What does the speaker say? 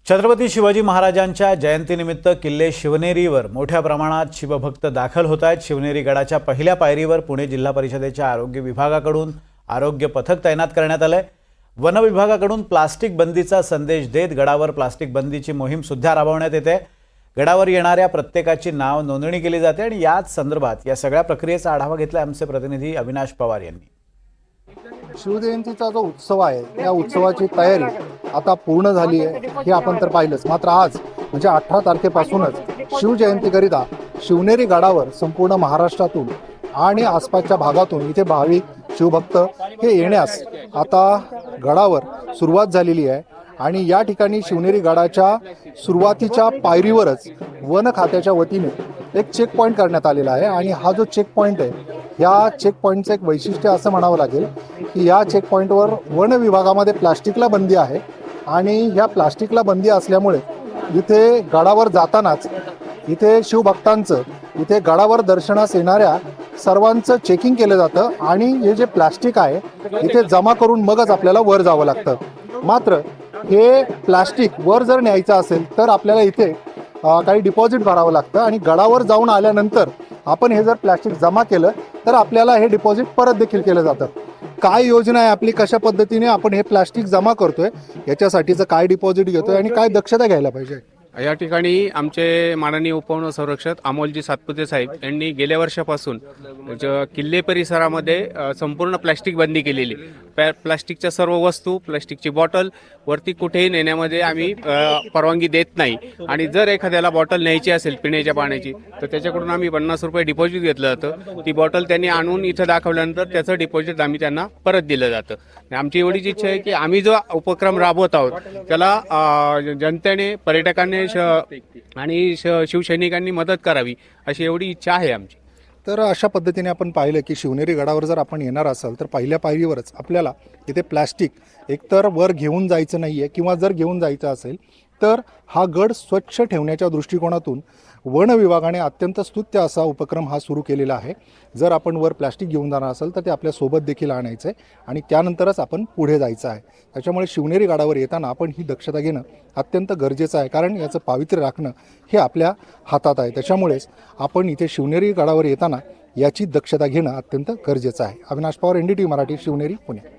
छत्रपती शिवाजी महाराजांच्या जयंतीनिमित्त किल्ले शिवनेरीवर मोठ्या प्रमाणात शिवभक्त दाखल होत आहेत। शिवनेरी गडाच्या पहिल्या पायरीवर पुणे जिल्हा परिषदेच्या आरोग्य विभागाकडून आरोग्य पथक तैनात करण्यात आले। वन विभागाकडून प्लास्टिक बंदीचा संदेश देत गडावर प्लास्टिक बंदीची मोहीम सुद्धा राबवण्यात येते। गडावर येणाऱ्या प्रत्येकाची नाव नोंदणी केली जाते आणि याच संदर्भात या सगळ्या प्रक्रियेचा आढावा घेतला आमचे प्रतिनिधी अविनाश पवार यांनी। शिवजयंतीचा जो उत्सव आहे त्या उत्सवाची तयारी आता पूर्ण झाली आहे हे आपण तर पाहिलंच। मात्र आज म्हणजे 18 तारखेपासूनच शिवजयंतीकरिता शिवनेरी गडावर संपूर्ण महाराष्ट्रातून आणि आसपासच्या भागातून इथे भाविक शिवभक्त हे येण्यास आता गडावर सुरुवात झालेली आहे। आणि या ठिकाणी शिवनेरी गडाच्या सुरुवातीच्या पायरीवरच वन खात्याच्या वतीने एक चेक पॉईंट करण्यात आलेला आहे। आणि हा जो चेक पॉईंट आहे या चेक पॉईंटचं एक वैशिष्ट्य असं म्हणावं लागेल की या चेक पॉईंटवर वन विभागामध्ये प्लास्टिकला बंदी आहे आणि ह्या प्लास्टिकला बंदी असल्यामुळे इथे गडावर जातानाच इथे शिवभक्तांचं इथे गडावर दर्शनास येणाऱ्या सर्वांचं चेकिंग केलं जातं आणि हे जे प्लास्टिक आहे इथे जमा करून मगच आपल्याला वर जावं लागतं। मात्र हे प्लास्टिक वर जर न्यायचं असेल तर आपल्याला इथे काही डिपॉझिट भरावं लागतं आणि गडावर जाऊन आल्यानंतर आपण हे जर प्लास्टिक जमा केलं तर आपल्याला हे डिपॉझिट परत देखील केलं जातं। काय योजना आहे आपली, कशा पद्धतीने आपण हे प्लास्टिक जमा करतोय, याच्यासाठीचं काय डिपॉझिट घेतोय आणि काय दक्षता घ्यायला पाहिजे। या ठिकाणी आमचे माननीय उपवन संरक्षक अमोलजी सातपुते साहेब यांनी गेल्या वर्षापासून किल्ले परिसरामध्ये संपूर्ण प्लास्टिक बंदी केलेली। प्लास्टिकच्या सर्व वस्तू, प्लास्टिकची बॉटल वरती कुठेही नेण्यामध्ये आम्ही परवानगी देत नाही आणि जर एखाद्याला बॉटल न्यायची असेल पिण्याच्या पाण्याची तर त्याच्याकडून आम्ही 50 रुपये डिपॉझिट घेतलं जातं। ती बॉटल त्यांनी आणून इथं दाखवल्यानंतर त्याचं डिपॉझिट आम्ही त्यांना परत दिलं जातं। आमची एवढीच इच्छा आहे की आम्ही जो उपक्रम राबवत आहोत त्याला जनतेने, पर्यटकांनी आणि शिवसैनिकांनी मदत करावी अशी एवढी इच्छा आहे आमची। तर अशा पद्धतीने आपण पाहिलं की शिवनेरी गडावर जर आपण येणार असाल तर पहिल्या पायरीवरच आपल्याला इथे प्लास्टिक एकतर वर घेऊन जायचं नाही आहे किंवा जर घेऊन जायचं असेल तर हा गड स्वच्छ ठेवण्याच्या दृष्टिकोनातून वन विभागाने अत्यंत स्तुत्य असा उपक्रम हा सुरू केलेला आहे। जर आपण वर प्लास्टिक घेऊन जाणार असेल तर ते आपल्यासोबत देखील आणायचं आहे आणि त्यानंतरच आपण पुढे जायचं आहे। त्याच्यामुळे शिवनेरी गडावर येताना आपण ही दक्षता घेणं अत्यंत गरजेचं आहे, कारण याचं पावित्र्य राखणं हे आपल्या हातात आहे। त्याच्यामुळेच आपण इथे शिवनेरी गडावर येताना याची दक्षता घेणं अत्यंत गरजेचं आहे। अविनाश पवार, NDTV मराठी, शिवनेरी, पुणे।